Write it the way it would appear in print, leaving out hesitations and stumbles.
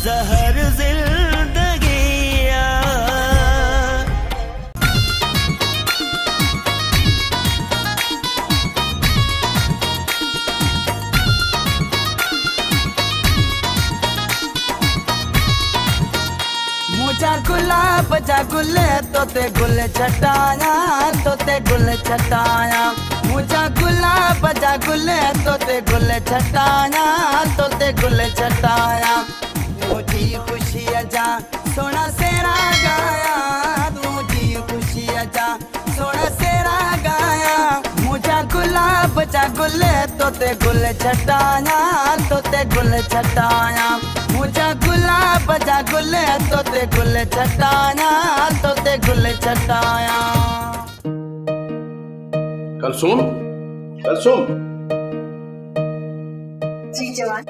जहर जिंदगिया। मुझा गुलाब जा गुले तोते गुल छटाया, तोते गुल छटाया। मुझा गुलाब जा गुले तोते गुल छटाया, तोते गुल छटाया। मुझी खुशी जा सोना सेरा गाया, मुझी खुशी जा सोना सेरा गाया। मुझा गुलाब जा गुले तोते गुल छटाया, तोते गुल छटाया। मुझा गुलाब जा गुले तोते गुल छटाया, तोते गुल छटाया। कुलसुम, कुलसुम। जी जवान।